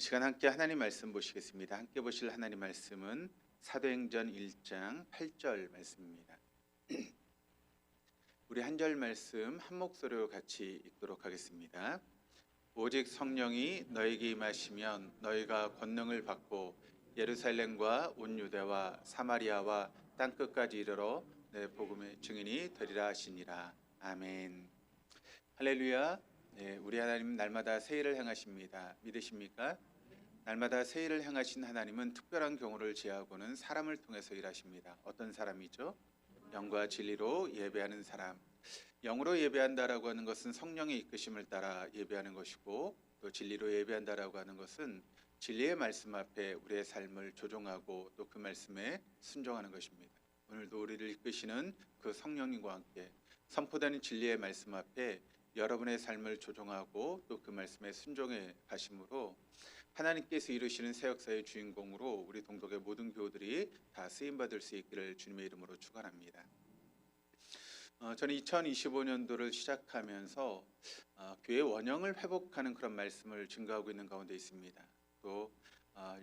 시간 함께 하나님 말씀 보시겠습니다. 함께 보실 하나님 말씀은 사도행전 1장 8절 말씀입니다. 우리 한 절 말씀 한 목소리로 같이 읽도록 하겠습니다. 오직 성령이 너에게 임하시면 너희가 권능을 받고 예루살렘과 온 유대와 사마리아와 땅끝까지 이르러 내 복음의 증인이 되리라 하시니라. 아멘. 할렐루야. 네, 우리 하나님은 날마다 새 일을 행하십니다. 믿으십니까? 날마다 새 일을 행하신 하나님은 특별한 경우를 제하고는 사람을 통해서 일하십니다. 어떤 사람이죠? 영과 진리로 예배하는 사람. 영으로 예배한다라고 하는 것은 성령의 이끄심을 따라 예배하는 것이고, 또 진리로 예배한다라고 하는 것은 진리의 말씀 앞에 우리의 삶을 조종하고 또 그 말씀에 순종하는 것입니다. 오늘도 우리를 이끄시는 그 성령님과 함께 선포되는 진리의 말씀 앞에 여러분의 삶을 조종하고 또 그 말씀에 순종해 가심으로 하나님께서 이루시는 새 역사의 주인공으로 우리 동덕의 모든 교우들이 다 쓰임받을 수 있기를 주님의 이름으로 축원합니다. 저는 2025년도를 시작하면서 교회 원형을 회복하는 그런 말씀을 증거하고 있는 가운데 있습니다. 또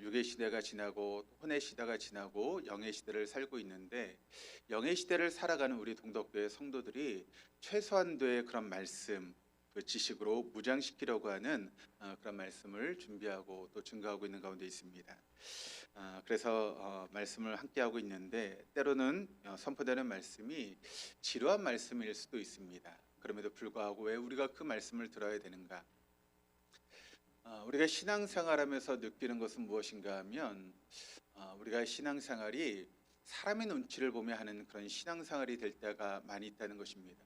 육의 시대가 지나고 혼의 시대가 지나고 영의 시대를 살고 있는데, 영의 시대를 살아가는 우리 동덕교회 성도들이 최소한도의 그런 말씀, 그 지식으로 무장시키려고 하는 그런 말씀을 준비하고 또 증거하고 있는 가운데 있습니다. 그래서 말씀을 함께 하고 있는데, 때로는 선포되는 말씀이 지루한 말씀일 수도 있습니다. 그럼에도 불구하고 왜 우리가 그 말씀을 들어야 되는가? 우리가 신앙생활하면서 느끼는 것은 무엇인가 하면, 우리가 신앙생활이 사람의 눈치를 보며 하는 그런 신앙생활이 될 때가 많이 있다는 것입니다.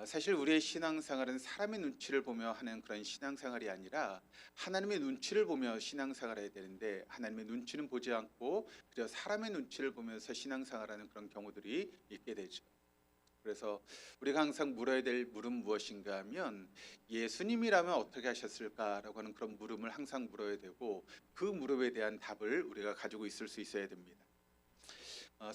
사실 우리의 신앙생활은 사람의 눈치를 보며 하는 그런 신앙생활이 아니라 하나님의 눈치를 보며 신앙생활해야 되는데, 하나님의 눈치는 보지 않고 그저 사람의 눈치를 보면서 신앙생활하는 그런 경우들이 있게 되죠. 그래서 우리가 항상 물어야 될 물음 무엇인가 하면, 예수님이라면 어떻게 하셨을까라고 하는 그런 물음을 항상 물어야 되고, 그 물음에 대한 답을 우리가 가지고 있을 수 있어야 됩니다.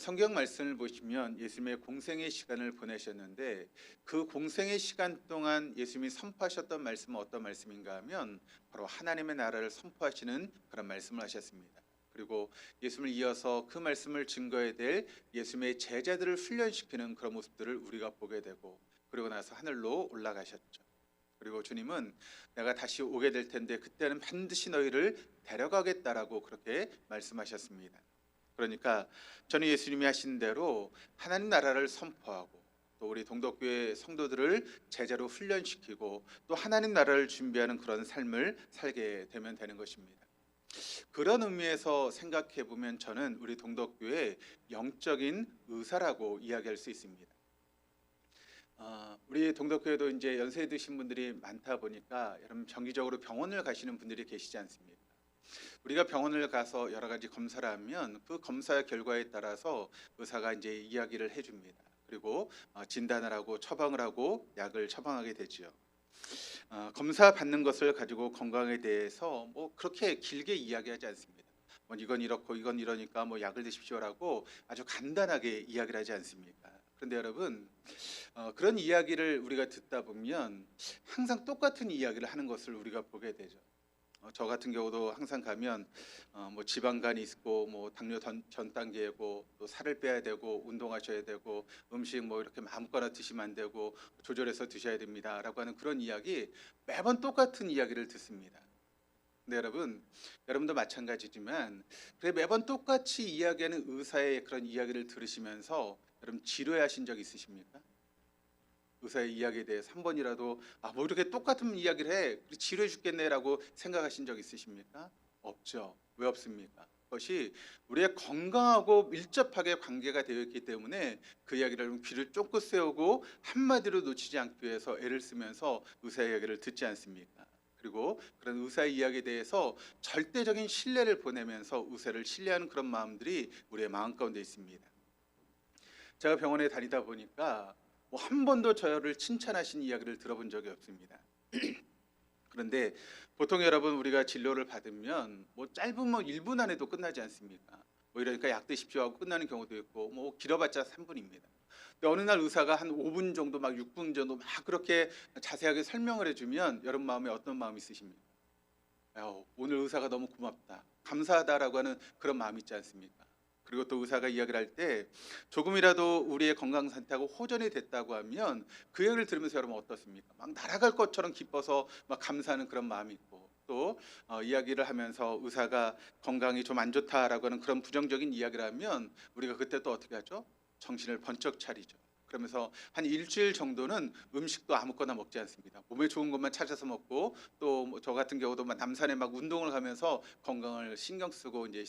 성경 말씀을 보시면 예수님의 공생의 시간을 보내셨는데, 그 공생의 시간 동안 예수님이 선포하셨던 말씀은 어떤 말씀인가 하면 바로 하나님의 나라를 선포하시는 그런 말씀을 하셨습니다. 그리고 예수님을 이어서 그 말씀을 증거해야 될 예수님의 제자들을 훈련시키는 그런 모습들을 우리가 보게 되고, 그리고 나서 하늘로 올라가셨죠. 그리고 주님은 내가 다시 오게 될 텐데 그때는 반드시 너희를 데려가겠다라고 그렇게 말씀하셨습니다. 그러니까 저는 예수님이 하신 대로 하나님 나라를 선포하고 또 우리 동덕교회 성도들을 제자로 훈련시키고 또 하나님 나라를 준비하는 그런 삶을 살게 되면 되는 것입니다. 그런 의미에서 생각해 보면 저는 우리 동덕교회의 영적인 의사라고 이야기할 수 있습니다. 우리 동덕교회도 이제 연세 드신 분들이 많다 보니까 여러분 정기적으로 병원을 가시는 분들이 계시지 않습니까? 우리가 병원을 가서 여러 가지 검사를 하면 그 검사 결과에 따라서 의사가 이제 이야기를 해줍니다. 그리고 진단을 하고 처방을 하고 약을 처방하게 되지요. 검사 받는 것을 가지고 건강에 대해서 뭐 그렇게 길게 이야기하지 않습니다. 뭐 이건 이렇고 이건 이러니까 뭐 약을 드십시오라고 아주 간단하게 이야기를 하지 않습니까? 그런데 여러분, 그런 이야기를 우리가 듣다 보면 항상 똑같은 이야기를 하는 것을 우리가 보게 되죠. 저 같은 경우도 항상 가면 뭐 지방간이 있고 뭐 당뇨 전 단계고 또 살을 빼야 되고 운동하셔야 되고 음식 뭐 이렇게 아무거나 드시면 안 되고 조절해서 드셔야 됩니다라고 하는 그런 이야기, 매번 똑같은 이야기를 듣습니다. 근데 여러분도 마찬가지지만 그래 매번 똑같이 이야기하는 의사의 그런 이야기를 들으시면서 여러분 지루해하신 적 있으십니까? 의사의 이야기에 대해서 한 번이라도 뭐 이렇게 똑같은 이야기를 해 지루해 죽겠네라고 생각하신 적 있으십니까? 없죠. 왜 없습니까? 그것이 우리의 건강하고 밀접하게 관계가 되어 있기 때문에 그 이야기를 귀를 쫑긋 세우고 한마디로 놓치지 않기 위해서 애를 쓰면서 의사의 이야기를 듣지 않습니까? 그리고 그런 의사의 이야기에 대해서 절대적인 신뢰를 보내면서 의사를 신뢰하는 그런 마음들이 우리의 마음 가운데 있습니다. 제가 병원에 다니다 보니까 뭐 한 번도 저를 칭찬하신 이야기를 들어본 적이 없습니다. 그런데 보통 여러분 우리가 진료를 받으면 뭐 짧으면 1분 안에도 끝나지 않습니까? 뭐 이러니까 약 드십시오 하고 끝나는 경우도 있고 뭐 길어봤자 3분입니다. 근데 어느 날 의사가 한 5분 정도 막 6분 정도 막 그렇게 자세하게 설명을 해주면 여러분 마음에 어떤 마음이 있으십니까? 오늘 의사가 너무 고맙다, 감사하다라고 하는 그런 마음이 있지 않습니까? 그리고 또 의사가 이야기를 할 때 조금이라도 우리의 건강 상태하고 호전이 됐다고 하면 그 얘기를 들으면서 여러분 어떻습니까? 막 날아갈 것처럼 기뻐서 막 감사하는 그런 마음이 있고, 또 이야기를 하면서 의사가 건강이 좀 안 좋다라고 하는 그런 부정적인 이야기를 하면 우리가 그때 또 어떻게 하죠? 정신을 번쩍 차리죠. 그러면서 한 일주일 정도는 음식도 아무거나 먹지 않습니다. 몸에 좋은 것만 찾아서 먹고, 또 저 같은 경우도 막 남산에 막 운동을 하면서 건강을 신경 쓰고 이제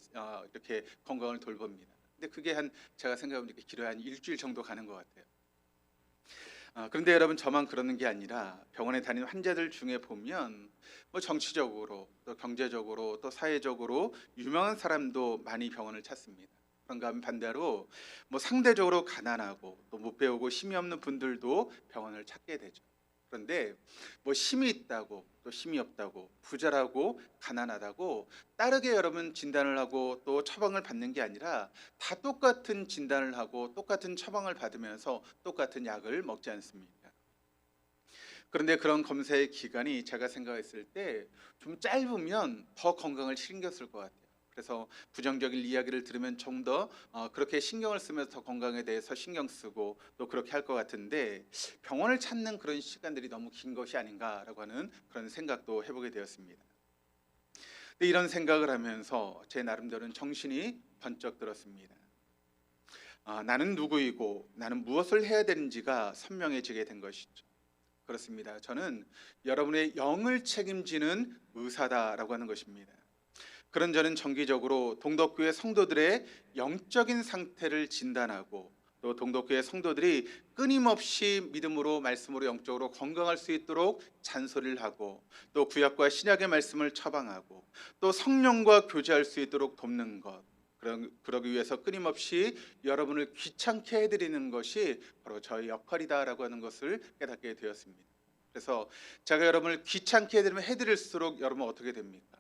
이렇게 건강을 돌봅니다. 근데 그게 한, 제가 생각하면 이렇게 길어야 한 일주일 정도 가는 것 같아요. 그런데 여러분, 저만 그러는 게 아니라 병원에 다니는 환자들 중에 보면 뭐 정치적으로 또 경제적으로 또 사회적으로 유명한 사람도 많이 병원을 찾습니다. 그런가 하면 반대로 뭐 상대적으로 가난하고 또 못 배우고 힘이 없는 분들도 병원을 찾게 되죠. 그런데 뭐 힘이 있다고 또 힘이 없다고, 부자라고 가난하다고 다르게 여러분 진단을 하고 또 처방을 받는 게 아니라 다 똑같은 진단을 하고 똑같은 처방을 받으면서 똑같은 약을 먹지 않습니까? 그런데 그런 검사의 기간이 제가 생각했을 때 좀 짧으면 더 건강을 신경 쓸 것 같아요. 그래서 부정적인 이야기를 들으면 좀 더 그렇게 신경을 쓰면서 더 건강에 대해서 신경 쓰고 또 그렇게 할 것 같은데, 병원을 찾는 그런 시간들이 너무 긴 것이 아닌가라고 하는 그런 생각도 해보게 되었습니다. 근데 이런 생각을 하면서 제 나름대로는 정신이 번쩍 들었습니다. 나는 누구이고 나는 무엇을 해야 되는지가 선명해지게 된 것이죠. 그렇습니다. 저는 여러분의 영을 책임지는 의사다라고 하는 것입니다. 그런 저는 정기적으로 동덕교회 성도들의 영적인 상태를 진단하고, 또 동덕교회 성도들이 끊임없이 믿음으로 말씀으로 영적으로 건강할 수 있도록 잔소리를 하고, 또 구약과 신약의 말씀을 처방하고, 또 성령과 교제할 수 있도록 돕는 것, 그러기 위해서 끊임없이 여러분을 귀찮게 해드리는 것이 바로 저의 역할이다라고 하는 것을 깨닫게 되었습니다. 그래서 제가 여러분을 귀찮게 해드릴수록 여러분 어떻게 됩니까?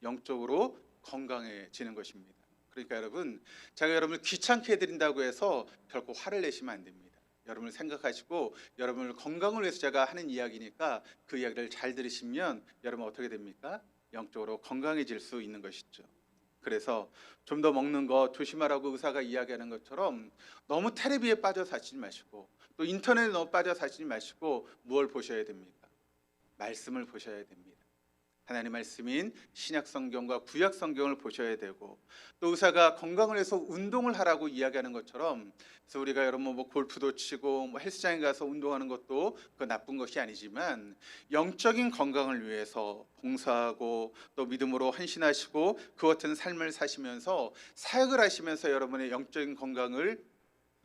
영적으로 건강해지는 것입니다. 그러니까 여러분, 제가 여러분을 귀찮게 해드린다고 해서 결코 화를 내시면 안 됩니다. 여러분을 생각하시고 여러분을 건강을 위해서 제가 하는 이야기니까 그 이야기를 잘 들으시면 여러분 어떻게 됩니까? 영적으로 건강해질 수 있는 것이죠. 그래서 좀 더 먹는 거 조심하라고 의사가 이야기하는 것처럼 너무 텔레비에 빠져 사시지 마시고, 또 인터넷에 너무 빠져 사시지 마시고, 무엇을 보셔야 됩니까? 말씀을 보셔야 됩니다. 하나님 말씀인 신약 성경과 구약 성경을 보셔야 되고, 또 의사가 건강을 위해서 운동을 하라고 이야기하는 것처럼, 그래서 우리가 여러분 뭐 골프도 치고 뭐 헬스장에 가서 운동하는 것도 그 나쁜 것이 아니지만, 영적인 건강을 위해서 봉사하고 또 믿음으로 헌신하시고 그 같은 삶을 사시면서 사역을 하시면서 여러분의 영적인 건강을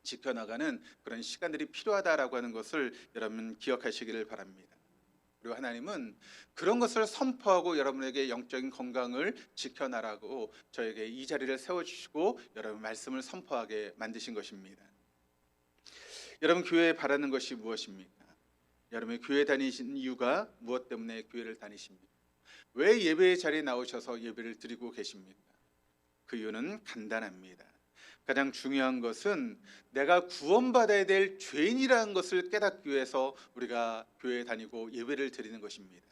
지켜나가는 그런 시간들이 필요하다라고 하는 것을 여러분 기억하시기를 바랍니다. 그리고 하나님은 그런 것을 선포하고 여러분에게 영적인 건강을 지켜나라고 저에게 이 자리를 세워주시고 여러분 말씀을 선포하게 만드신 것입니다. 여러분, 교회에 바라는 것이 무엇입니까? 여러분이 교회 다니신 이유가 무엇 때문에 교회를 다니십니까? 왜 예배의 자리에 나오셔서 예배를 드리고 계십니까? 그 이유는 간단합니다. 가장 중요한 것은 내가 구원받아야 될 죄인이라는 것을 깨닫기 위해서 우리가 교회에 다니고 예배를 드리는 것입니다.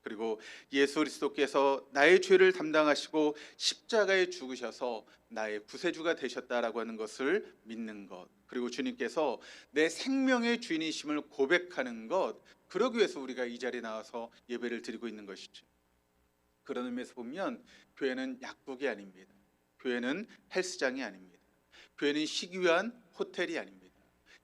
그리고 예수 그리스도께서 나의 죄를 담당하시고 십자가에 죽으셔서 나의 구세주가 되셨다라고 하는 것을 믿는 것, 그리고 주님께서 내 생명의 주인이심을 고백하는 것, 그러기 위해서 우리가 이 자리에 나와서 예배를 드리고 있는 것이죠. 그런 의미에서 보면 교회는 약국이 아닙니다. 교회는 헬스장이 아닙니다. 교회는 시기한 호텔이 아닙니다.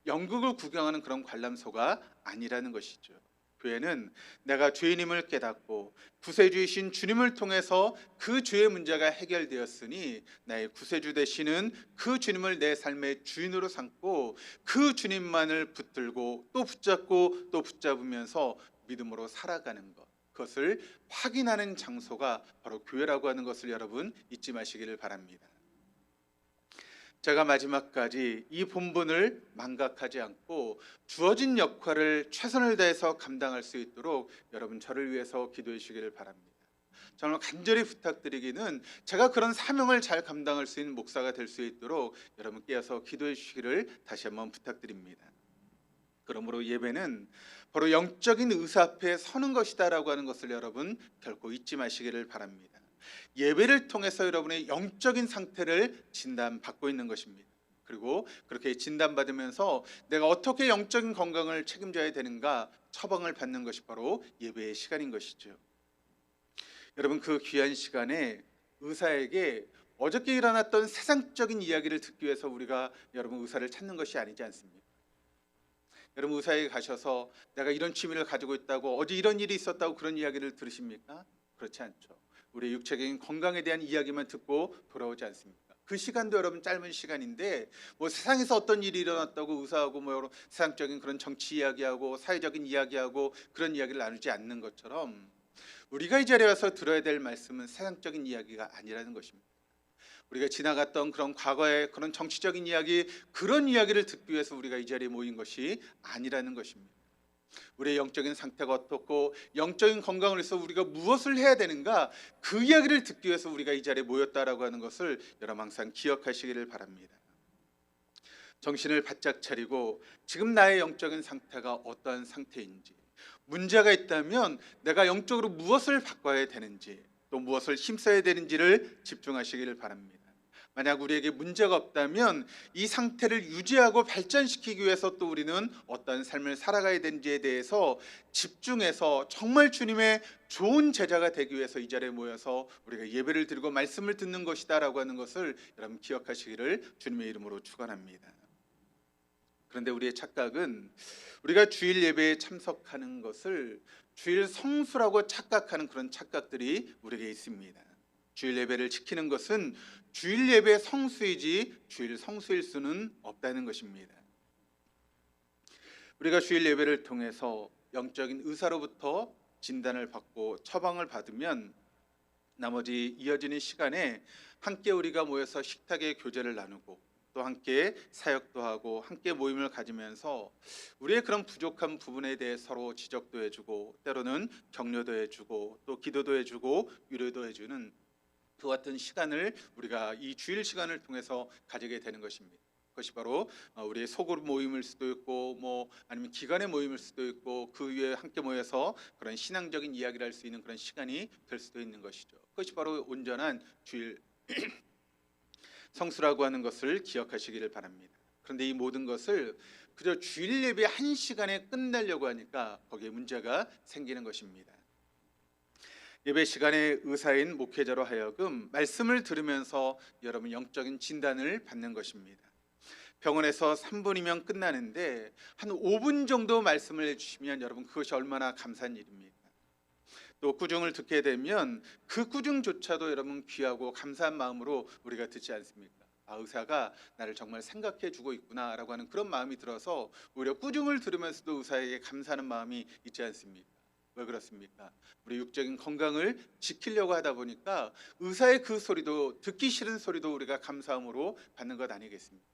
연극을 구경하는 그런 관람소가 아니라는 것이죠. 교회는 내가 죄인임을 깨닫고 구세주이신 주님을 통해서 그 죄의 문제가 해결되었으니 나의 구세주 되시는 그 주님을 내 삶의 주인으로 삼고 그 주님만을 붙들고 또 붙잡고 또 붙잡으면서 믿음으로 살아가는 것, 그것을 확인하는 장소가 바로 교회라고 하는 것을 여러분 잊지 마시기를 바랍니다. 제가 마지막까지 이 본분을 망각하지 않고 주어진 역할을 최선을 다해서 감당할 수 있도록 여러분 저를 위해서 기도해 주시기를 바랍니다. 정말 간절히 부탁드리기는 제가 그런 사명을 잘 감당할 수 있는 목사가 될 수 있도록 여러분 깨어서 기도해 주시기를 다시 한번 부탁드립니다. 그러므로 예배는 바로 영적인 의사 앞에 서는 것이다라고 하는 것을 여러분 결코 잊지 마시기를 바랍니다. 예배를 통해서 여러분의 영적인 상태를 진단받고 있는 것입니다. 그리고 그렇게 진단받으면서 내가 어떻게 영적인 건강을 책임져야 되는가 처방을 받는 것이 바로 예배의 시간인 것이죠. 여러분 그 귀한 시간에 의사에게 어저께 일어났던 세상적인 이야기를 듣기 위해서 우리가 여러분 의사를 찾는 것이 아니지 않습니까? 여러분 의사에게 가셔서 내가 이런 취미를 가지고 있다고 어제 이런 일이 있었다고 그런 이야기를 들으십니까? 그렇지 않죠. 우리의 육체적인 건강에 대한 이야기만 듣고 돌아오지 않습니까? 그 시간도 여러분 짧은 시간인데 뭐 세상에서 어떤 일이 일어났다고 의사하고 뭐 여러 세상적인 그런 정치 이야기하고 사회적인 이야기하고 그런 이야기를 나누지 않는 것처럼 우리가 이 자리에 와서 들어야 될 말씀은 세상적인 이야기가 아니라는 것입니다. 우리가 지나갔던 그런 과거의 그런 정치적인 이야기, 그런 이야기를 듣기 위해서 우리가 이 자리에 모인 것이 아니라는 것입니다. 우리의 영적인 상태가 어떻고 영적인 건강을 위해서 우리가 무엇을 해야 되는가, 그 이야기를 듣기 위해서 우리가 이 자리에 모였다라고 하는 것을 여러분 항상 기억하시기를 바랍니다. 정신을 바짝 차리고 지금 나의 영적인 상태가 어떠한 상태인지, 문제가 있다면 내가 영적으로 무엇을 바꿔야 되는지, 또 무엇을 힘써야 되는지를 집중하시기를 바랍니다. 만약 우리에게 문제가 없다면 이 상태를 유지하고 발전시키기 위해서 또 우리는 어떤 삶을 살아가야 되는지에 대해서 집중해서 정말 주님의 좋은 제자가 되기 위해서 이 자리에 모여서 우리가 예배를 드리고 말씀을 듣는 것이다라고 하는 것을 여러분 기억하시기를 주님의 이름으로 축원합니다. 그런데 우리의 착각은 우리가 주일 예배에 참석하는 것을 주일 성수라고 착각하는 그런 착각들이 우리에게 있습니다. 주일 예배를 지키는 것은 주일 예배의 성수이지 주일 성수일 수는 없다는 것입니다. 우리가 주일 예배를 통해서 영적인 의사로부터 진단을 받고 처방을 받으면 나머지 이어지는 시간에 함께 우리가 모여서 식탁에 교제를 나누고 또 함께 사역도 하고 함께 모임을 가지면서 우리의 그런 부족한 부분에 대해 서로 지적도 해주고 때로는 격려도 해주고 또 기도도 해주고 위로도 해주는 그 같은 시간을 우리가 이 주일 시간을 통해서 가지게 되는 것입니다. 그것이 바로 우리의 소그룹 모임일 수도 있고 뭐 아니면 기관의 모임일 수도 있고 그 위에 함께 모여서 그런 신앙적인 이야기를 할 수 있는 그런 시간이 될 수도 있는 것이죠. 그것이 바로 온전한 주일 성수라고 하는 것을 기억하시기를 바랍니다. 그런데 이 모든 것을 그저 주일 예배 한 시간에 끝내려고 하니까 거기에 문제가 생기는 것입니다. 예배 시간에 의사인 목회자로 하여금 말씀을 들으면서 여러분 영적인 진단을 받는 것입니다. 병원에서 3분이면 끝나는데 한 5분 정도 말씀을 해주시면 여러분 그것이 얼마나 감사한 일입니까? 또 꾸중을 듣게 되면 그 꾸중조차도 여러분 귀하고 감사한 마음으로 우리가 듣지 않습니까? 아, 의사가 나를 정말 생각해 주고 있구나라고 하는 그런 마음이 들어서 오히려 꾸중을 들으면서도 의사에게 감사하는 마음이 있지 않습니까? 왜 그렇습니까? 우리 육적인 건강을 지키려고 하다 보니까 의사의 그 소리도, 듣기 싫은 소리도 우리가 감사함으로 받는 것 아니겠습니까?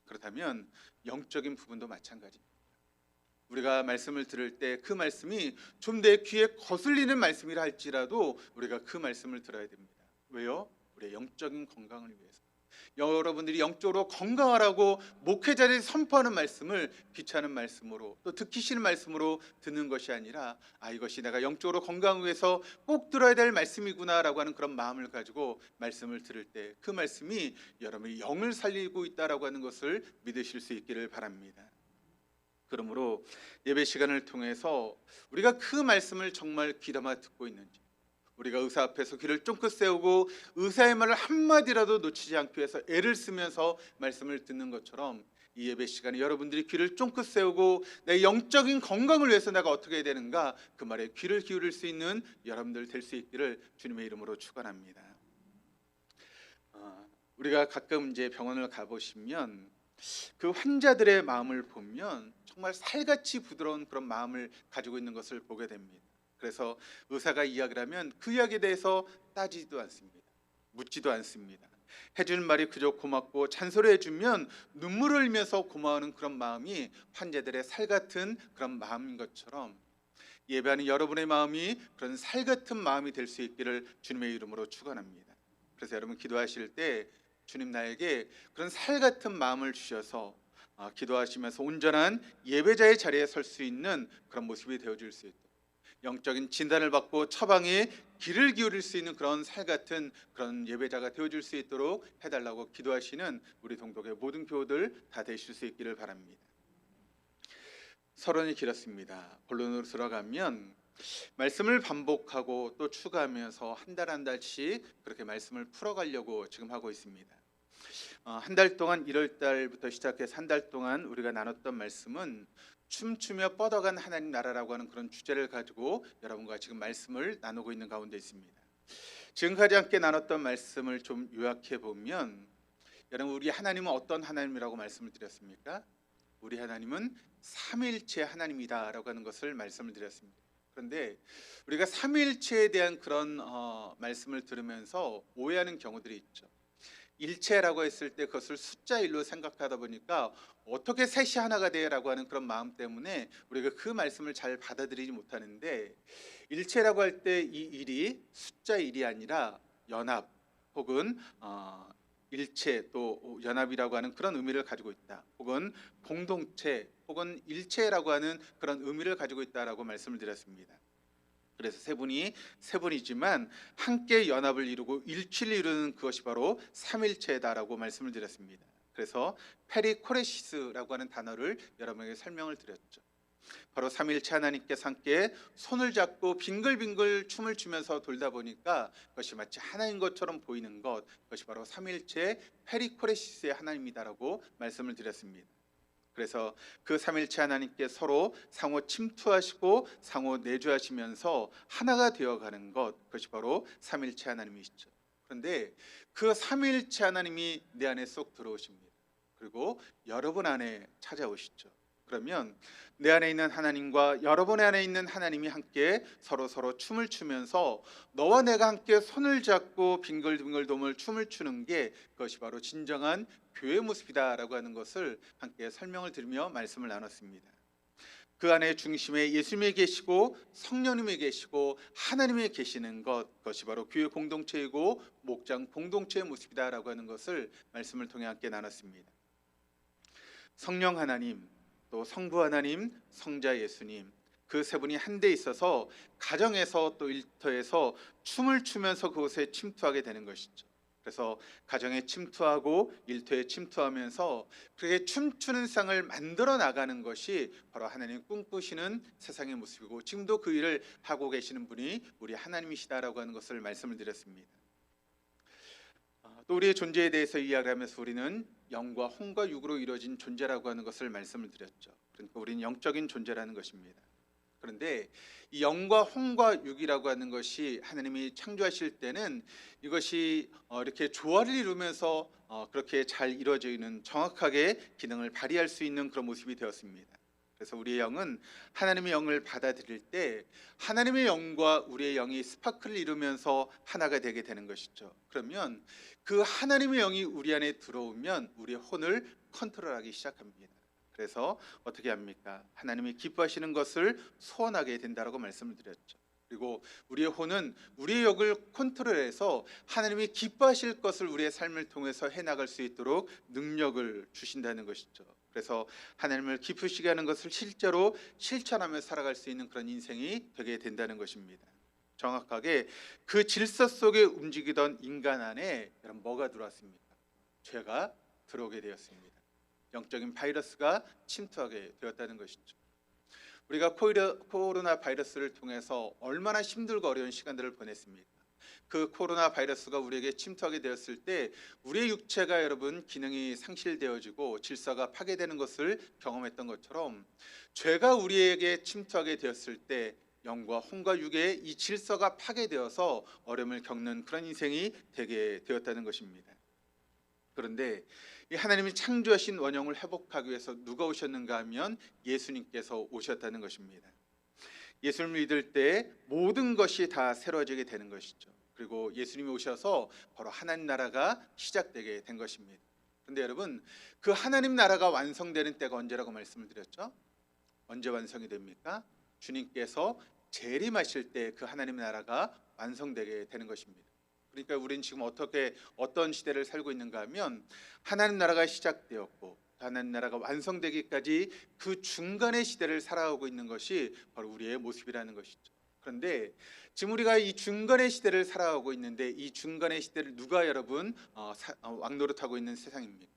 그렇다면 영적인 부분도 마찬가지입니다. 우리가 말씀을 들을 때 그 말씀이 좀 내 귀에 거슬리는 말씀이라 할지라도 우리가 그 말씀을 들어야 됩니다. 왜요? 우리의 영적인 건강을 위해서. 여러분들이 영적으로 건강하라고 목회자들이 선포하는 말씀을 귀찮은 말씀으로 또 듣기 싫은 말씀으로 듣는 것이 아니라 아, 이것이 내가 영적으로 건강을 위해서 꼭 들어야 될 말씀이구나라고 하는 그런 마음을 가지고 말씀을 들을 때 그 말씀이 여러분의 영을 살리고 있다라고 하는 것을 믿으실 수 있기를 바랍니다. 그러므로 예배 시간을 통해서 우리가 그 말씀을 정말 귀담아 듣고 있는지, 우리가 의사 앞에서 귀를 쫑긋 세우고 의사의 말을 한마디라도 놓치지 않기 위해서 애를 쓰면서 말씀을 듣는 것처럼 이 예배 시간에 여러분들이 귀를 쫑긋 세우고 내 영적인 건강을 위해서 내가 어떻게 해야 되는가 그 말에 귀를 기울일 수 있는 여러분들 될 수 있기를 주님의 이름으로 축원합니다. 우리가 가끔 이제 병원을 가보시면 그 환자들의 마음을 보면 정말 살같이 부드러운 그런 마음을 가지고 있는 것을 보게 됩니다. 그래서 의사가 이야기를 하면 그 이야기에 대해서 따지지도 않습니다. 묻지도 않습니다. 해주는 말이 그저 고맙고 잔소리해주면 눈물을 흘리면서 고마워하는 그런 마음이 환자들의 살같은 그런 마음인 것처럼 예배하는 여러분의 마음이 그런 살같은 마음이 될 수 있기를 주님의 이름으로 축원합니다. 그래서 여러분 기도하실 때 주님 나에게 그런 살같은 마음을 주셔서 기도하시면서 온전한 예배자의 자리에 설 수 있는 그런 모습이 되어줄 수 있도록, 영적인 진단을 받고 처방에 귀를 기울일 수 있는 그런 살 같은 그런 예배자가 되어줄 수 있도록 해달라고 기도하시는 우리 동독의 모든 교우들 다 되실 수 있기를 바랍니다. 서론이 길었습니다. 본론으로 들어가면 말씀을 반복하고 또 추가하면서 한 달 한 달씩 그렇게 말씀을 풀어가려고 지금 하고 있습니다. 한 달 동안 1월 달부터 시작해서 한 달 동안 우리가 나눴던 말씀은 춤추며 뻗어간 하나님 나라라고 하는 그런 주제를 가지고 여러분과 지금 말씀을 나누고 있는 가운데 있습니다. 지금까지 함께 나눴던 말씀을 좀 요약해 보면, 여러분, 우리 하나님은 어떤 하나님이라고 말씀을 드렸습니까? 우리 하나님은 삼위일체 하나님이다라고 하는 것을 말씀을 드렸습니다. 그런데 우리가 삼위일체에 대한 그런 말씀을 들으면서 오해하는 경우들이 있죠. 일체라고 했을 때 그것을 숫자 1로 생각하다 보니까 어떻게 셋이 하나가 돼라고 하는 그런 마음 때문에 우리가 그 말씀을 잘 받아들이지 못하는데, 일체라고 할 때 이 일이 숫자 1이 아니라 연합 혹은 일체 또 연합이라고 하는 그런 의미를 가지고 있다, 혹은 공동체 혹은 일체라고 하는 그런 의미를 가지고 있다라고 말씀을 드렸습니다. 그래서 세 분이지만 함께 연합을 이루고 일치를 이루는 그것이 바로 삼일체다라고 말씀을 드렸습니다. 그래서 페리코레시스라고 하는 단어를 여러분에게 설명을 드렸죠. 바로 삼일체 하나님께서 함께 손을 잡고 빙글빙글 춤을 추면서 돌다 보니까 그것이 마치 하나인 것처럼 보이는 것, 그것이 바로 삼일체 페리코레시스의 하나님이다라고 말씀을 드렸습니다. 그래서 그 삼일체 하나님께 서로 상호 침투하시고 상호 내주하시면서 하나가 되어가는 것, 그것이 바로 삼일체 하나님이시죠. 그런데 그 삼일체 하나님이 내 안에 쏙 들어오십니다. 그리고 여러분 안에 찾아오시죠. 그러면 내 안에 있는 하나님과 여러분 안에 있는 하나님이 함께 서로 춤을 추면서 너와 내가 함께 손을 잡고 빙글빙글 도물 춤을 추는 게, 그것이 바로 진정한 교회 모습이다라고 하는 것을 함께 설명을 드리며 말씀을 나눴습니다. 그 안에 중심에 예수님이 계시고 성령님이 계시고 하나님이 계시는 것, 그것이 바로 교회 공동체이고 목장 공동체의 모습이다라고 하는 것을 말씀을 통해 함께 나눴습니다. 성령 하나님, 또 성부 하나님, 성자 예수님, 그 세 분이 한데 있어서 가정에서 또 일터에서 춤을 추면서 그곳에 침투하게 되는 것이죠. 그래서 가정에 침투하고 일터에 침투하면서 그렇게 춤추는 세상을 만들어 나가는 것이 바로 하나님 꿈꾸시는 세상의 모습이고, 지금도 그 일을 하고 계시는 분이 우리 하나님이시다라고 하는 것을 말씀을 드렸습니다. 또 우리의 존재에 대해서 이야기를 하면서 우리는 영과 혼과 육으로 이루어진 존재라고 하는 것을 말씀을 드렸죠. 그러니까 우리는 영적인 존재라는 것입니다. 그런데 이 영과 혼과 육이라고 하는 것이 하나님이 창조하실 때는 이것이 이렇게 조화를 이루면서 그렇게 잘 이루어져 있는, 정확하게 기능을 발휘할 수 있는 그런 모습이 되었습니다. 그래서 우리의 영은 하나님의 영을 받아들일 때 하나님의 영과 우리의 영이 스파크를 이루면서 하나가 되게 되는 것이죠. 그러면 그 하나님의 영이 우리 안에 들어오면 우리의 혼을 컨트롤하기 시작합니다. 그래서 어떻게 합니까? 하나님이 기뻐하시는 것을 소원하게 된다라고 말씀을 드렸죠. 그리고 우리의 혼은 우리의 영을 컨트롤해서 하나님이 기뻐하실 것을 우리의 삶을 통해서 해나갈 수 있도록 능력을 주신다는 것이죠. 그래서 하나님을 기쁘시게 하는 것을 실제로 실천하며 살아갈 수 있는 그런 인생이 되게 된다는 것입니다. 정확하게 그 질서 속에 움직이던 인간 안에 여러분 뭐가 들어왔습니까? 죄가 들어오게 되었습니다. 영적인 바이러스가 침투하게 되었다는 것이죠. 우리가 코로나 바이러스를 통해서 얼마나 힘들고 어려운 시간들을 보냈습니까? 그 코로나 바이러스가 우리에게 침투하게 되었을 때 우리의 육체가 여러분 기능이 상실되어지고 질서가 파괴되는 것을 경험했던 것처럼, 죄가 우리에게 침투하게 되었을 때 영과 혼과 육의 이 질서가 파괴되어서 어려움을 겪는 그런 인생이 되게 되었다는 것입니다. 그런데 이 하나님이 창조하신 원형을 회복하기 위해서 누가 오셨는가 하면 예수님께서 오셨다는 것입니다. 예수님을 믿을 때 모든 것이 다 새로워지게 되는 것이죠. 그리고 예수님이 오셔서 바로 하나님 나라가 시작되게 된 것입니다. 그런데 여러분, 그 하나님 나라가 완성되는 때가 언제라고 말씀을 드렸죠? 언제 완성이 됩니까? 주님께서 재림하실 때 그 하나님 나라가 완성되게 되는 것입니다. 그러니까 우리는 지금 어떤 시대를 살고 있는가 하면 하나님 나라가 시작되었고 하나님 나라가 완성되기까지 그 중간의 시대를 살아가고 있는 것이 바로 우리의 모습이라는 것이죠. 그런데 지금 우리가 이 중간의 시대를 살아가고 있는데 이 중간의 시대를 누가 여러분 왕노릇하고 있는 세상입니까?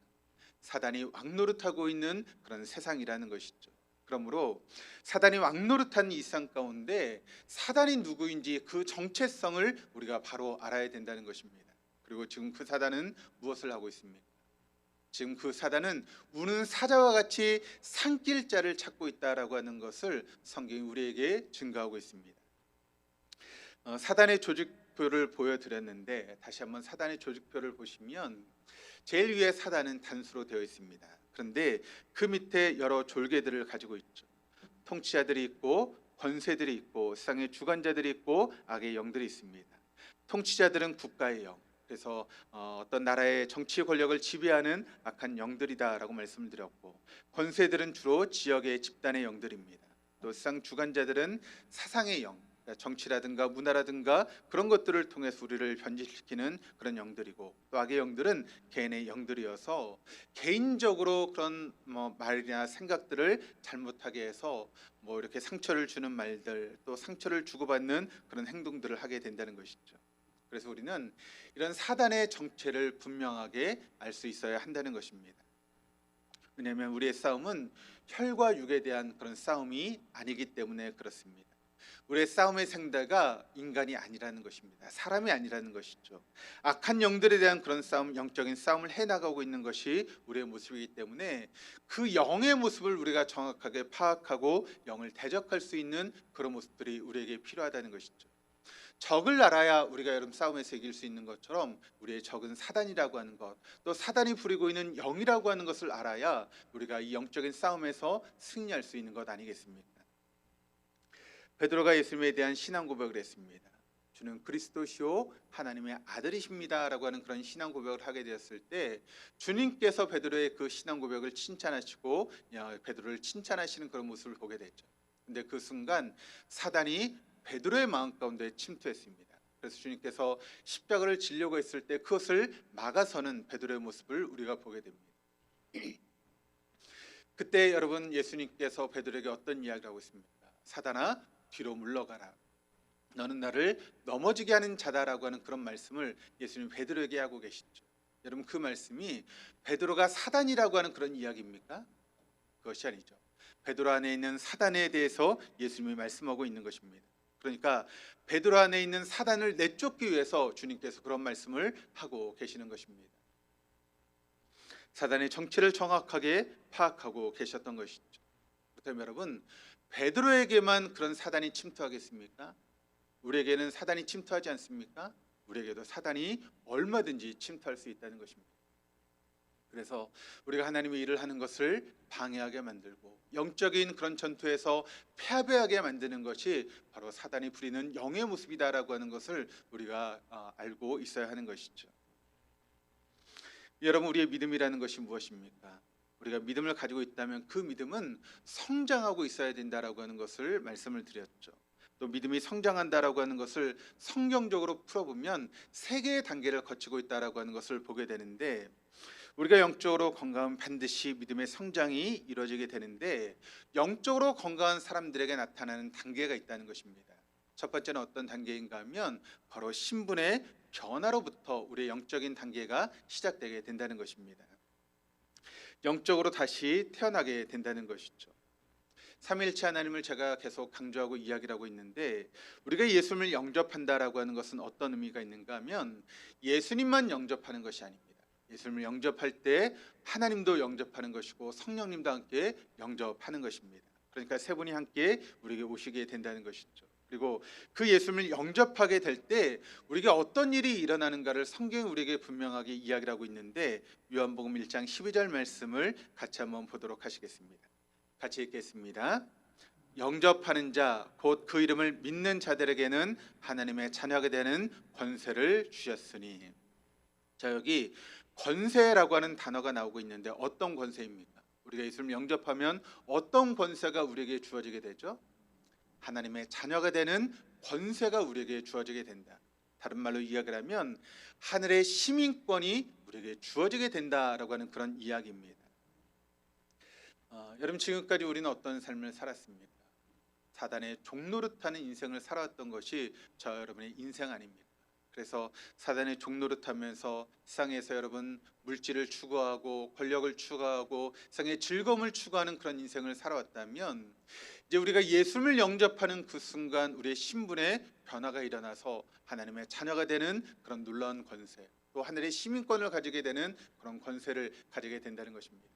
사단이 왕노릇하고 있는 그런 세상이라는 것이죠. 그러므로 사단이 왕노릇한 이 세상 가운데 사단이 누구인지 그 정체성을 우리가 바로 알아야 된다는 것입니다. 그리고 지금 그 사단은 무엇을 하고 있습니까? 지금 그 사단은 우는 사자와 같이 산길자를 찾고 있다라고 하는 것을 성경이 우리에게 증거하고 있습니다. 사단의 조직표를 보여드렸는데 다시 한번 사단의 조직표를 보시면 제일 위에 사단은 단수로 되어 있습니다. 그런데 그 밑에 여러 졸개들을 가지고 있죠. 통치자들이 있고 권세들이 있고 세상의 주관자들이 있고 악의 영들이 있습니다. 통치자들은 국가의 영, 그래서 어떤 나라의 정치 권력을 지배하는 악한 영들이다라고 말씀을 드렸고, 권세들은 주로 지역의 집단의 영들입니다. 또 세상 주관자들은 사상의 영, 정치라든가 문화라든가 그런 것들을 통해서 우리를 변질시키는 그런 영들이고, 또 악의 영들은 개인의 영들이어서 개인적으로 그런 말이나 생각들을 잘못하게 해서 이렇게 상처를 주는 말들, 또 상처를 주고받는 그런 행동들을 하게 된다는 것이죠. 그래서 우리는 이런 사단의 정체를 분명하게 알 수 있어야 한다는 것입니다. 왜냐하면 우리의 싸움은 혈과 육에 대한 그런 싸움이 아니기 때문에 그렇습니다. 우리의 싸움의 상대가 인간이 아니라는 것입니다. 사람이 아니라는 것이죠. 악한 영들에 대한 그런 싸움, 영적인 싸움을 해나가고 있는 것이 우리의 모습이기 때문에 그 영의 모습을 우리가 정확하게 파악하고 영을 대적할 수 있는 그런 모습들이 우리에게 필요하다는 것이죠. 적을 알아야 우리가 여러분 싸움에서 이길 수 있는 것처럼 우리의 적은 사단이라고 하는 것, 또 사단이 부리고 있는 영이라고 하는 것을 알아야 우리가 이 영적인 싸움에서 승리할 수 있는 것 아니겠습니까? 베드로가 예수님에 대한 신앙 고백을 했습니다. 주는 그리스도시요 하나님의 아들이십니다라고 하는 그런 신앙 고백을 하게 되었을 때 주님께서 베드로의 그 신앙 고백을 칭찬하시고 베드로를 칭찬하시는 그런 모습을 보게 됐죠. 근데 그 순간 사단이 베드로의 마음 가운데 침투했습니다. 그래서 주님께서 십자가를 지려고 했을 때 그것을 막아서는 베드로의 모습을 우리가 보게 됩니다. 그때 여러분 예수님께서 베드로에게 어떤 이야기를 하고 있습니까? 사단아 뒤로 물러가라. 너는 나를 넘어지게 하는 자다라고 하는 그런 말씀을 예수님 베드로에게 하고 계시죠. 여러분 그 말씀이 베드로가 사단이라고 하는 그런 이야기입니까? 그것이 아니죠. 베드로 안에 있는 사단에 대해서 예수님이 말씀하고 있는 것입니다. 그러니까 베드로 안에 있는 사단을 내쫓기 위해서 주님께서 그런 말씀을 하고 계시는 것입니다. 사단의 정체를 정확하게 파악하고 계셨던 것이죠. 그렇다면 여러분 베드로에게만 그런 사단이 침투하겠습니까? 우리에게는 사단이 침투하지 않습니까? 우리에게도 사단이 얼마든지 침투할 수 있다는 것입니다. 그래서 우리가 하나님의 일을 하는 것을 방해하게 만들고 영적인 그런 전투에서 패배하게 만드는 것이 바로 사단이 부리는 영의 모습이다라고 하는 것을 우리가 알고 있어야 하는 것이죠. 여러분 우리의 믿음이라는 것이 무엇입니까? 우리가 믿음을 가지고 있다면 그 믿음은 성장하고 있어야 된다라고 하는 것을 말씀을 드렸죠. 또 믿음이 성장한다라고 하는 것을 성경적으로 풀어보면 세 개의 단계를 거치고 있다라고 하는 것을 보게 되는데, 우리가 영적으로 건강하면 반드시 믿음의 성장이 이루어지게 되는데 영적으로 건강한 사람들에게 나타나는 단계가 있다는 것입니다. 첫 번째는 어떤 단계인가 하면 바로 신분의 변화로부터 우리의 영적인 단계가 시작되게 된다는 것입니다. 영적으로 다시 태어나게 된다는 것이죠. 삼위일체 하나님을 제가 계속 강조하고 이야기를 하고 있는데, 우리가 예수님을 영접한다라고 하는 것은 어떤 의미가 있는가 하면 예수님만 영접하는 것이 아닙니다. 예수님을 영접할 때 하나님도 영접하는 것이고 성령님도 함께 영접하는 것입니다. 그러니까 세 분이 함께 우리에게 오시게 된다는 것이죠. 그리고 그 예수님을 영접하게 될 때 우리가 어떤 일이 일어나는가를 성경이 우리에게 분명하게 이야기를 하고 있는데, 요한복음 1장 12절 말씀을 같이 한번 보도록 하시겠습니다. 같이 읽겠습니다. 영접하는 자 곧 그 이름을 믿는 자들에게는 하나님의 자녀가 되는 권세를 주셨으니. 자, 여기 권세라고 하는 단어가 나오고 있는데 어떤 권세입니까? 우리가 예수님을 영접하면 어떤 권세가 우리에게 주어지게 되죠? 하나님의 자녀가 되는 권세가 우리에게 주어지게 된다. 다른 말로 이야기를 하면 하늘의 시민권이 우리에게 주어지게 된다라고 하는 그런 이야기입니다. 여러분 지금까지 우리는 어떤 삶을 살았습니까? 사단의 종노릇하는 인생을 살아왔던 것이 저 여러분의 인생 아닙니까? 그래서 사단의 종노릇하면서 세상에서 여러분 물질을 추구하고 권력을 추구하고 세상의 즐거움을 추구하는 그런 인생을 살아왔다면 이제 우리가 예수님을 영접하는 그 순간 우리의 신분의 변화가 일어나서 하나님의 자녀가 되는 그런 놀라운 권세, 또 하늘의 시민권을 가지게 되는 그런 권세를 가지게 된다는 것입니다.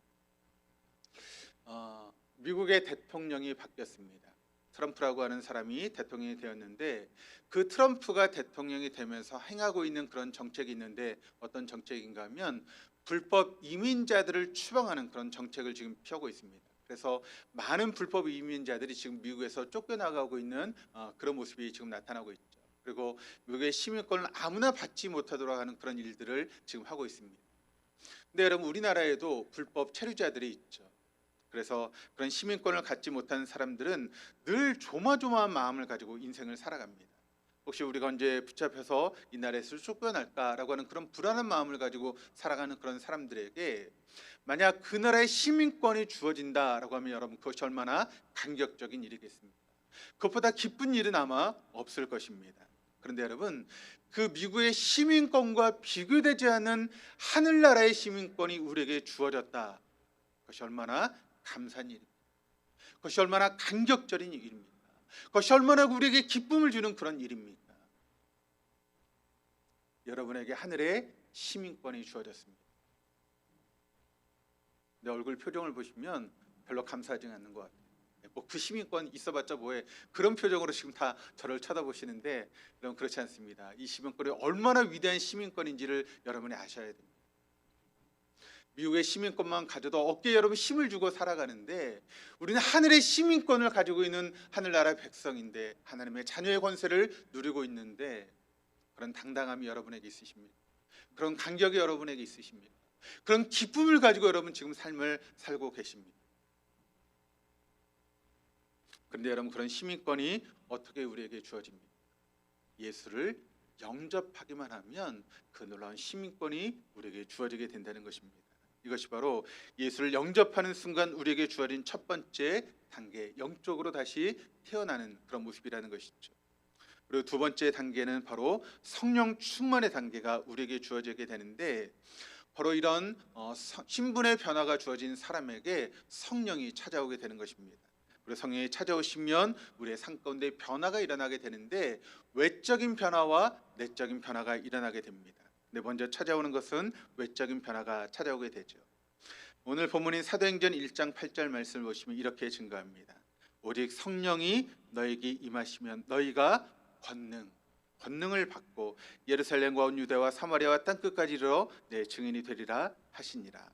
미국의 대통령이 바뀌었습니다. 트럼프라고 하는 사람이 대통령이 되었는데 그 트럼프가 대통령이 되면서 행하고 있는 그런 정책이 있는데 어떤 정책인가 하면 불법 이민자들을 추방하는 그런 정책을 지금 펴고 있습니다. 그래서 많은 불법 이민자들이 지금 미국에서 쫓겨나가고 있는 그런 모습이 지금 나타나고 있죠. 그리고 미국의 시민권을 아무나 받지 못하도록 하는 그런 일들을 지금 하고 있습니다. 근데 여러분 우리나라에도 불법 체류자들이 있죠. 그래서 그런 시민권을 갖지 못한 사람들은 늘 조마조마한 마음을 가지고 인생을 살아갑니다. 혹시 우리가 언제 붙잡혀서 이 나라에서 쫓겨날까라고 하는 그런 불안한 마음을 가지고 살아가는 그런 사람들에게 만약 그 나라의 시민권이 주어진다라고 하면 여러분 그것이 얼마나 감격적인 일이겠습니까? 그것보다 기쁜 일은 아마 없을 것입니다. 그런데 여러분 그 미국의 시민권과 비교되지 않은 하늘나라의 시민권이 우리에게 주어졌다. 그것이 얼마나 감사한 일입니다. 그것이 얼마나 감격적인 일입니까? 그것이 얼마나 우리에게 기쁨을 주는 그런 일입니까? 여러분에게 하늘의 시민권이 주어졌습니다. 내 얼굴 표정을 보시면 별로 감사하지 않는 것 같아요. 뭐 그 시민권 있어봤자 뭐해, 그런 표정으로 지금 다 저를 쳐다보시는데 여러분 그렇지 않습니다. 이 시민권이 얼마나 위대한 시민권인지를 여러분이 아셔야 됩니다. 미국의 시민권만 가져도 어깨에 여러분 힘을 주고 살아가는데 우리는 하늘의 시민권을 가지고 있는 하늘나라 백성인데 하나님의 자녀의 권세를 누리고 있는데 그런 당당함이 여러분에게 있으십니까? 그런 간격이 여러분에게 있으십니까? 그런 기쁨을 가지고 여러분 지금 삶을 살고 계십니다. 그런데 여러분 그런 시민권이 어떻게 우리에게 주어집니까? 예수를 영접하기만 하면 그 놀라운 시민권이 우리에게 주어지게 된다는 것입니다. 이것이 바로 예수를 영접하는 순간 우리에게 주어진 첫 번째 단계, 영적으로 다시 태어나는 그런 모습이라는 것이죠. 그리고 두 번째 단계는 바로 성령 충만의 단계가 우리에게 주어지게 되는데 바로 이런 신분의 변화가 주어진 사람에게 성령이 찾아오게 되는 것입니다. 그리고 성령이 찾아오시면 우리의 삶 가운데 변화가 일어나게 되는데 외적인 변화와 내적인 변화가 일어나게 됩니다. 네, 먼저 찾아오는 것은 외적인 변화가 찾아오게 되죠. 오늘 본문인 사도행전 1장 8절 말씀을 보시면 이렇게 증거합니다. 오직 성령이 너에게 임하시면 너희가 권능을 받고 예루살렘과 온 유대와 사마리아와 땅끝까지 이르러 내 증인이 되리라 하시니라.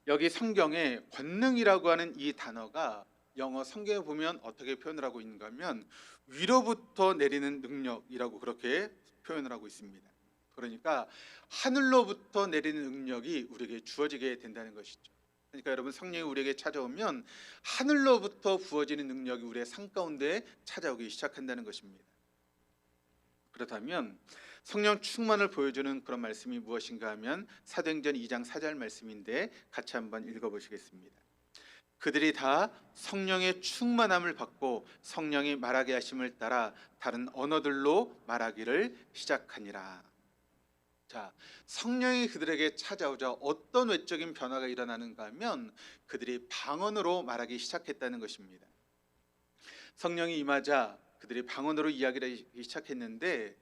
여기 성경에 권능이라고 하는 이 단어가 영어 성경에 보면 어떻게 표현을 하고 있는가 하면 위로부터 내리는 능력이라고 그렇게 표현을 하고 있습니다. 그러니까 하늘로부터 내리는 능력이 우리에게 주어지게 된다는 것이죠. 그러니까 여러분 성령이 우리에게 찾아오면 하늘로부터 부어지는 능력이 우리의 삶 가운데 찾아오기 시작한다는 것입니다. 그렇다면 성령 충만을 보여주는 그런 말씀이 무엇인가 하면 사도행전 2장 4절 말씀인데 같이 한번 읽어보시겠습니다. 그들이 다 성령의 충만함을 받고 성령이 말하게 하심을 따라 다른 언어들로 말하기를 시작하니라. 자, 성령이 그들에게 찾아오자 어떤 외적인 변화가 일어나는가 하면 그들이 방언으로 말하기 시작했다는 것입니다. 성령이 임하자 그들이 방언으로 이야기를 하기 시작했는데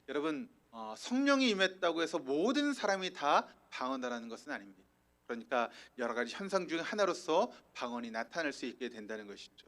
여러분 성령이 임했다고 해서 모든 사람이 다 방언하라는 것은 아닙니다. 그러니까 여러 가지 현상 중 하나로서 방언이 나타날 수 있게 된다는 것이죠.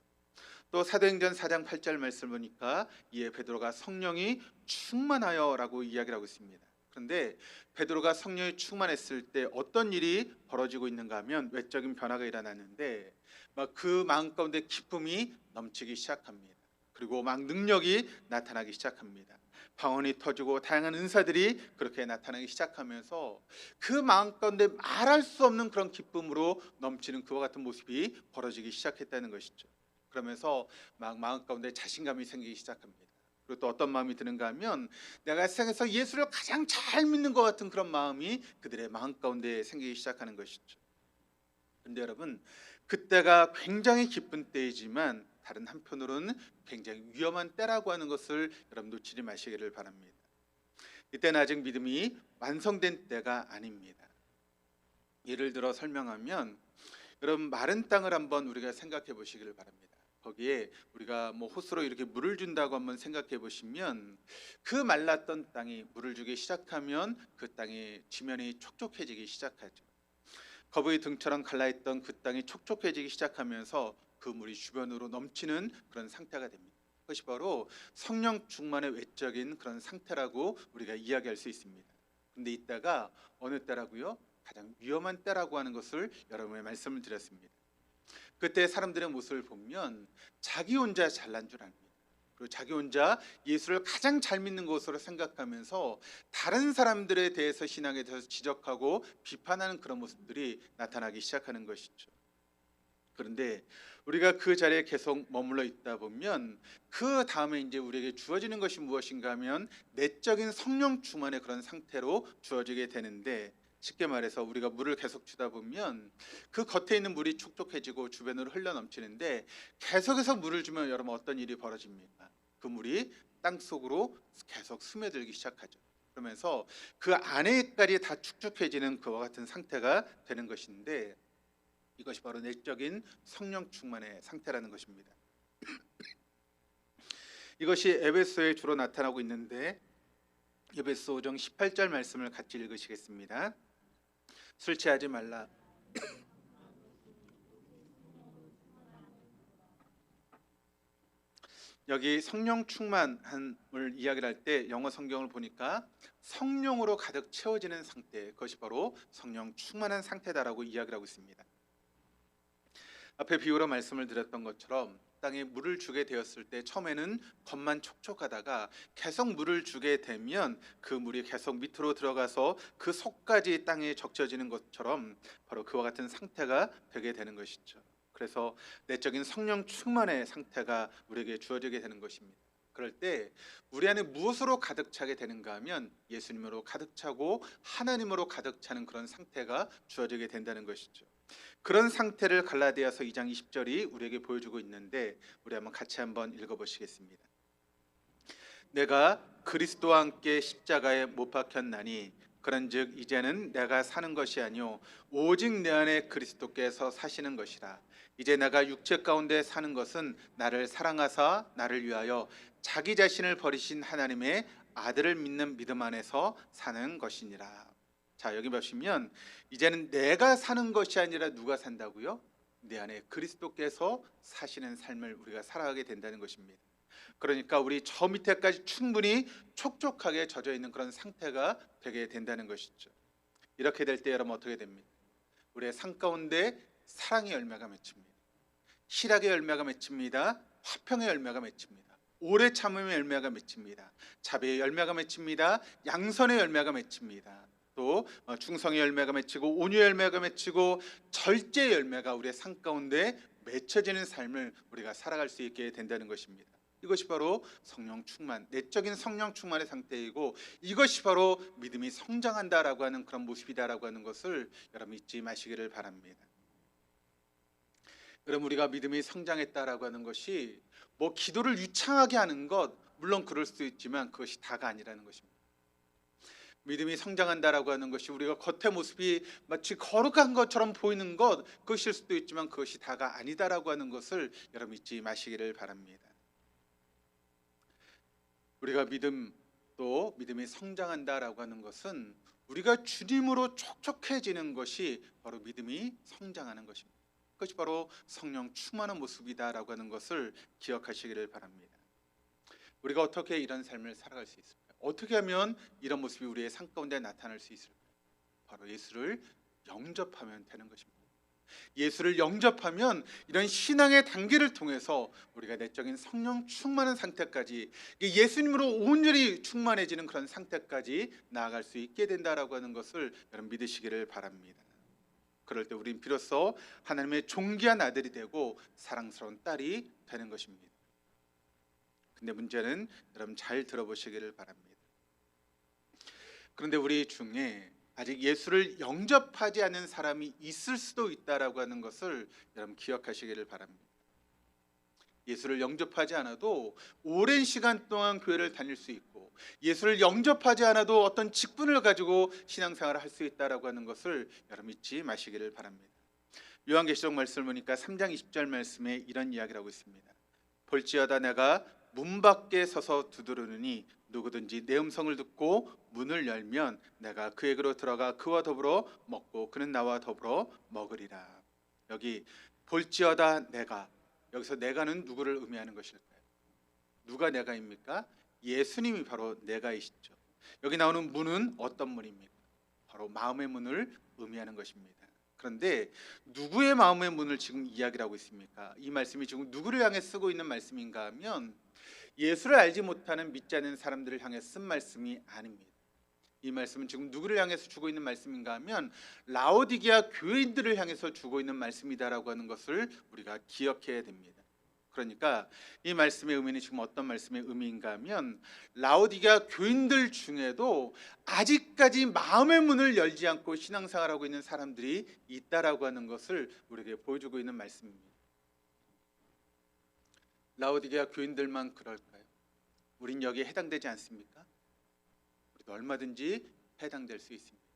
또 사도행전 4장 8절 말씀 보니까 이에 베드로가 성령이 충만하여라고 이야기를 하고 있습니다. 그런데 베드로가 성령이 충만했을 때 어떤 일이 벌어지고 있는가 하면 외적인 변화가 일어났는데 막 그 마음 가운데 기쁨이 넘치기 시작합니다. 그리고 막 능력이 나타나기 시작합니다. 방언이 터지고 다양한 은사들이 그렇게 나타나기 시작하면서 그 마음 가운데 말할 수 없는 그런 기쁨으로 넘치는 그와 같은 모습이 벌어지기 시작했다는 것이죠. 그러면서 막 마음 가운데 자신감이 생기기 시작합니다. 그리고 또 어떤 마음이 드는가 하면 내가 세상에서 예수를 가장 잘 믿는 것 같은 그런 마음이 그들의 마음 가운데 생기기 시작하는 것이죠. 근데 여러분, 그때가 굉장히 기쁜 때이지만 다른 한편으로는 굉장히 위험한 때라고 하는 것을 여러분 놓치지 마시기를 바랍니다. 이때는 아직 믿음이 완성된 때가 아닙니다. 예를 들어 설명하면, 여러분 마른 땅을 한번 우리가 생각해 보시기를 바랍니다. 거기에 우리가 뭐 호스로 이렇게 물을 준다고 한번 생각해 보시면, 그 말랐던 땅이 물을 주기 시작하면 그 땅이 지면이 촉촉해지기 시작하죠. 거북이 등처럼 갈라있던 그 땅이 촉촉해지기 시작하면서 그 물이 주변으로 넘치는 그런 상태가 됩니다. 그것이 바로 성령 충만의 외적인 그런 상태라고 우리가 이야기할 수 있습니다. 근데 이때가 어느 때라고요? 가장 위험한 때라고 하는 것을 여러분의 말씀을 드렸습니다. 그때 사람들의 모습을 보면 자기 혼자 잘난 줄 압니다. 그리고 자기 혼자 예수를 가장 잘 믿는 것으로 생각하면서 다른 사람들에 대해서, 신앙에 대해서 지적하고 비판하는 그런 모습들이 나타나기 시작하는 것이죠. 그런데 우리가 그 자리에 계속 머물러 있다 보면 그 다음에 이제 우리에게 주어지는 것이 무엇인가 하면 내적인 성령 충만의 그런 상태로 주어지게 되는데, 쉽게 말해서 우리가 물을 계속 주다 보면 그 겉에 있는 물이 촉촉해지고 주변으로 흘러 넘치는데, 계속해서 물을 주면 여러분 어떤 일이 벌어집니까? 그 물이 땅 속으로 계속 스며들기 시작하죠. 그러면서 그 안에까지 다 축축해지는 그와 같은 상태가 되는 것인데, 이것이 바로 내적인 성령 충만의 상태라는 것입니다. 이것이 에베소에 주로 나타나고 있는데, 에베소 5장 18절 말씀을 같이 읽으시겠습니다. 술 취하지 말라. 여기 성령 충만함을 이야기를 할 때 영어 성경을 보니까 성령으로 가득 채워지는 상태, 그것이 바로 성령 충만한 상태다라고 이야기를 하고 있습니다. 앞에 비유로 말씀을 드렸던 것처럼 땅에 물을 주게 되었을 때 처음에는 겉만 촉촉하다가 계속 물을 주게 되면 그 물이 계속 밑으로 들어가서 그 속까지 땅에 적셔지는 것처럼 바로 그와 같은 상태가 되게 되는 것이죠. 그래서 내적인 성령 충만의 상태가 우리에게 주어지게 되는 것입니다. 그럴 때 우리 안에 무엇으로 가득 차게 되는가 하면 예수님으로 가득 차고 하나님으로 가득 차는 그런 상태가 주어지게 된다는 것이죠. 그런 상태를 갈라디아서 2장 20절이 우리에게 보여주고 있는데, 우리 한번 같이 한번 읽어보시겠습니다. 내가 그리스도와 함께 십자가에 못 박혔나니 그런즉 이제는 내가 사는 것이 아니요 오직 내 안에 그리스도께서 사시는 것이라. 이제 내가 육체 가운데 사는 것은 나를 사랑하사 나를 위하여 자기 자신을 버리신 하나님의 아들을 믿는 믿음 안에서 사는 것이니라. 자, 여기 보시면 이제는 내가 사는 것이 아니라 누가 산다고요? 내 안에 그리스도께서 사시는 삶을 우리가 살아가게 된다는 것입니다. 그러니까 우리 저 밑에까지 충분히 촉촉하게 젖어 있는 그런 상태가 되게 된다는 것이죠. 이렇게 될 때 여러분 어떻게 됩니까? 우리의 삶 가운데 사랑의 열매가 맺힙니다. 희락의 열매가 맺힙니다. 화평의 열매가 맺힙니다. 오래 참음의 열매가 맺힙니다. 자비의 열매가 맺힙니다. 양선의 열매가 맺힙니다. 또 충성의 열매가 맺히고 온유의 열매가 맺히고 절제의 열매가 우리의 삶 가운데 맺혀지는 삶을 우리가 살아갈 수 있게 된다는 것입니다. 이것이 바로 성령 충만, 내적인 성령 충만의 상태이고, 이것이 바로 믿음이 성장한다라고 하는 그런 모습이다라고 하는 것을 여러분 잊지 마시기를 바랍니다. 여러분, 우리가 믿음이 성장했다라고 하는 것이 뭐 기도를 유창하게 하는 것, 물론 그럴 수도 있지만 그것이 다가 아니라는 것입니다. 믿음이 성장한다라고 하는 것이 우리가 겉의 모습이 마치 거룩한 것처럼 보이는 것, 그것일 수도 있지만 그것이 다가 아니다라고 하는 것을 여러분 잊지 마시기를 바랍니다. 우리가 믿음이 성장한다라고 하는 것은 우리가 주님으로 촉촉해지는 것이 바로 믿음이 성장하는 것입니다. 그것이 바로 성령 충만한 모습이다라고 하는 것을 기억하시기를 바랍니다. 우리가 어떻게 이런 삶을 살아갈 수 있을까요? 어떻게 하면 이런 모습이 우리의 삶 가운데 나타날 수 있을까요? 바로 예수를 영접하면 되는 것입니다. 예수를 영접하면 이런 신앙의 단계를 통해서 우리가 내적인 성령 충만한 상태까지, 예수님으로 온전히 충만해지는 그런 상태까지 나아갈 수 있게 된다라고 하는 것을 여러분 믿으시기를 바랍니다. 그럴 때 우리는 비로소 하나님의 존귀한 아들이 되고 사랑스러운 딸이 되는 것입니다. 근데 문제는 여러분 잘 들어보시기를 바랍니다. 그런데 우리 중에 아직 예수를 영접하지 않은 사람이 있을 수도 있다라고 하는 것을 여러분 기억하시기를 바랍니다. 예수를 영접하지 않아도 오랜 시간 동안 교회를 다닐 수 있고, 예수를 영접하지 않아도 어떤 직분을 가지고 신앙생활을 할 수 있다라고 하는 것을 여러분 잊지 마시기를 바랍니다. 요한계시록 말씀을 보니까 3장 20절 말씀에 이런 이야기를 하고 있습니다. 볼지어다 내가 문 밖에 서서 두드르느니 누구든지 내 음성을 듣고 문을 열면 내가 그에게로 들어가 그와 더불어 먹고 그는 나와 더불어 먹으리라. 여기 볼지어다 내가, 여기서 내가는 누구를 의미하는 것일까요? 누가 내가입니까? 예수님이 바로 내가이시죠. 여기 나오는 문은 어떤 문입니까? 바로 마음의 문을 의미하는 것입니다. 그런데 누구의 마음의 문을 지금 이야기를 하고 있습니까? 이 말씀이 지금 누구를 향해 쓰고 있는 말씀인가 하면 예수를 알지 못하는 믿지 않는 사람들을 향해 쓴 말씀이 아닙니다. 이 말씀은 지금 누구를 향해서 주고 있는 말씀인가 하면 라오디게아 교인들을 향해서 주고 있는 말씀이다라고 하는 것을 우리가 기억해야 됩니다. 그러니까 이 말씀의 의미는 지금 어떤 말씀의 의미인가 하면 라오디게아 교인들 중에도 아직까지 마음의 문을 열지 않고 신앙생활하고 있는 사람들이 있다라고 하는 것을 우리에게 보여주고 있는 말씀입니다. 라오디게아 교인들만 그럴까요? 우린 여기에 해당되지 않습니까? 우리도 얼마든지 해당될 수 있습니다.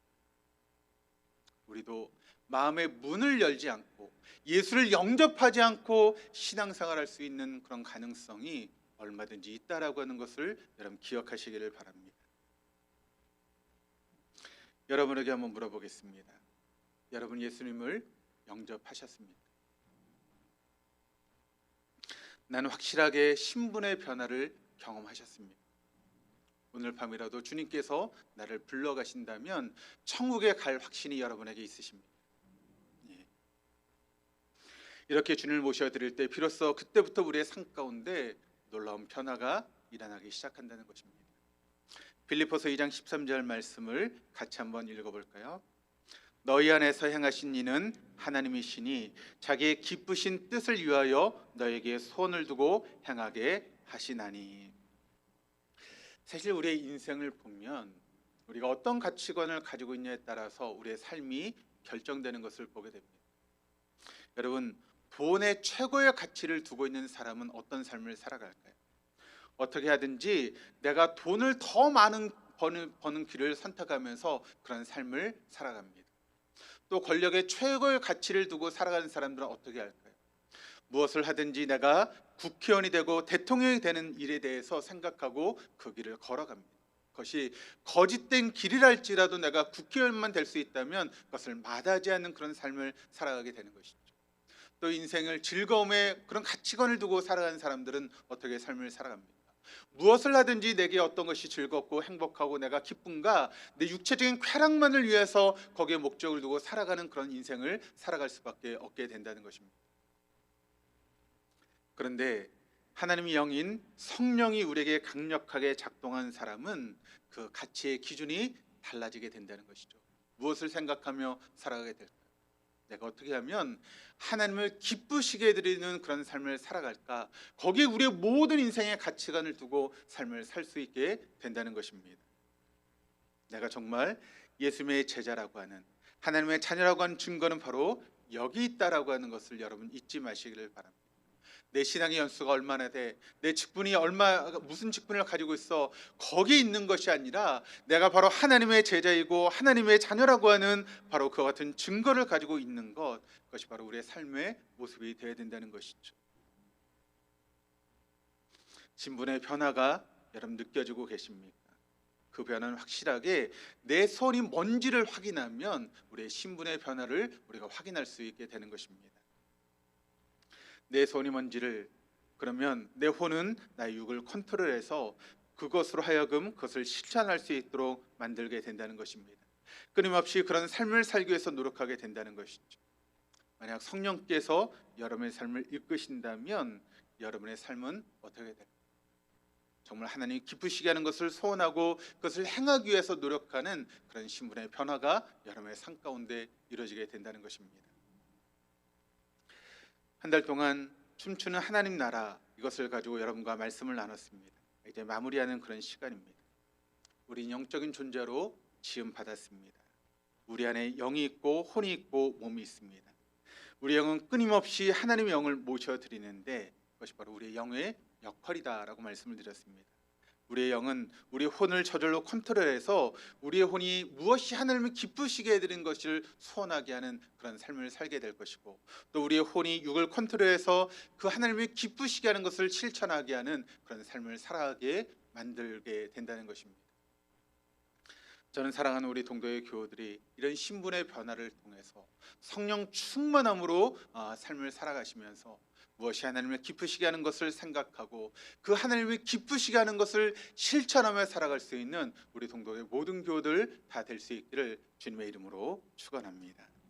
우리도 마음의 문을 열지 않고 예수를 영접하지 않고 신앙생활할 수 있는 그런 가능성이 얼마든지 있다라고 하는 것을 여러분 기억하시기를 바랍니다. 여러분에게 한번 물어보겠습니다. 여러분 예수님을 영접하셨습니까? 나는 확실하게 신분의 변화를 경험하셨습니다. 오늘 밤이라도 주님께서 나를 불러가신다면 천국에 갈 확신이 여러분에게 있으십니다. 이렇게 주님을 모셔드릴 때 비로소 그때부터 우리의 삶 가운데 놀라운 변화가 일어나기 시작한다는 것입니다. 빌립보서 2장 13절 말씀을 같이 한번 읽어볼까요? 너희 안에서 행하신 이는 하나님이시니 자기의 기쁘신 뜻을 위하여 너에게 소원을 두고 행하게 하시나니. 사실 우리의 인생을 보면 우리가 어떤 가치관을 가지고 있냐에 따라서 우리의 삶이 결정되는 것을 보게 됩니다. 여러분, 돈의 최고의 가치를 두고 있는 사람은 어떤 삶을 살아갈까요? 어떻게 하든지 내가 돈을 더 많은 버는 길을 선택하면서 그런 삶을 살아갑니다. 또 권력의 최고의 가치를 두고 살아가는 사람들은 어떻게 할까요? 무엇을 하든지 내가 국회의원이 되고 대통령이 되는 일에 대해서 생각하고 그 길을 걸어갑니다. 그것이 거짓된 길이랄지라도 내가 국회의원만 될 수 있다면 그것을 마다하지 않는 그런 삶을 살아가게 되는 것이죠. 또 인생을 즐거움의 그런 가치관을 두고 살아가는 사람들은 어떻게 삶을 살아갑니까? 무엇을 하든지 내게 어떤 것이 즐겁고 행복하고 내가 기쁜가, 내 육체적인 쾌락만을 위해서 거기에 목적을 두고 살아가는 그런 인생을 살아갈 수밖에 없게 된다는 것입니다. 그런데 하나님의 영인 성령이 우리에게 강력하게 작동한 사람은 그 가치의 기준이 달라지게 된다는 것이죠. 무엇을 생각하며 살아가게 될까요? 내가 어떻게 하면 하나님을 기쁘시게 해드리는 그런 삶을 살아갈까? 거기에 우리의 모든 인생의 가치관을 두고 삶을 살 수 있게 된다는 것입니다. 내가 정말 예수님의 제자라고 하는, 하나님의 자녀라고 하는 증거는 바로 여기 있다라고 하는 것을 여러분 잊지 마시기를 바랍니다. 내 신앙의 연수가 얼마나 돼, 내 직분이 무슨 직분을 가지고 있어, 거기에 있는 것이 아니라 내가 바로 하나님의 제자이고 하나님의 자녀라고 하는 바로 그와 같은 증거를 가지고 있는 것, 그것이 바로 우리의 삶의 모습이 되어야 된다는 것이죠. 신분의 변화가 여러분 느껴지고 계십니까? 그 변화는 확실하게 내 소원이 뭔지를 확인하면 우리의 신분의 변화를 우리가 확인할 수 있게 되는 것입니다. 내 소원이 뭔지를, 그러면 내 혼은 나의 육을 컨트롤해서 그것으로 하여금 그것을 실천할 수 있도록 만들게 된다는 것입니다. 끊임없이 그런 삶을 살기 위해서 노력하게 된다는 것이죠. 만약 성령께서 여러분의 삶을 이끄신다면 여러분의 삶은 어떻게 될까요? 정말 하나님이 기쁘시게 하는 것을 소원하고 그것을 행하기 위해서 노력하는 그런 신분의 변화가 여러분의 삶 가운데 이루어지게 된다는 것입니다. 한 달 동안 춤추는 하나님 나라, 이것을 가지고 여러분과 말씀을 나눴습니다. 이제 마무리하는 그런 시간입니다. 우린 영적인 존재로 지음 받았습니다. 우리 안에 영이 있고 혼이 있고 몸이 있습니다. 우리 영은 끊임없이 하나님의 영을 모셔드리는데 그것이 바로 우리의 영의 역할이다라고 말씀을 드렸습니다. 우리의 영은 우리 혼을 저절로 컨트롤해서 우리의 혼이 무엇이 하나님을 기쁘시게 해드리는 것을 소원하게 하는 그런 삶을 살게 될 것이고, 또 우리의 혼이 육을 컨트롤해서 그 하나님을 기쁘시게 하는 것을 실천하게 하는 그런 삶을 살아가게 만들게 된다는 것입니다. 저는 사랑하는 우리 동도의 교우들이 이런 신분의 변화를 통해서 성령 충만함으로 삶을 살아가시면서 무엇이 하나님을 기쁘시게 하는 것을 생각하고 그 하나님을 기쁘시게 하는 것을 실천하며 살아갈 수 있는 우리 동도의 모든 교우들 다 될 수 있기를 주님의 이름으로 축원합니다.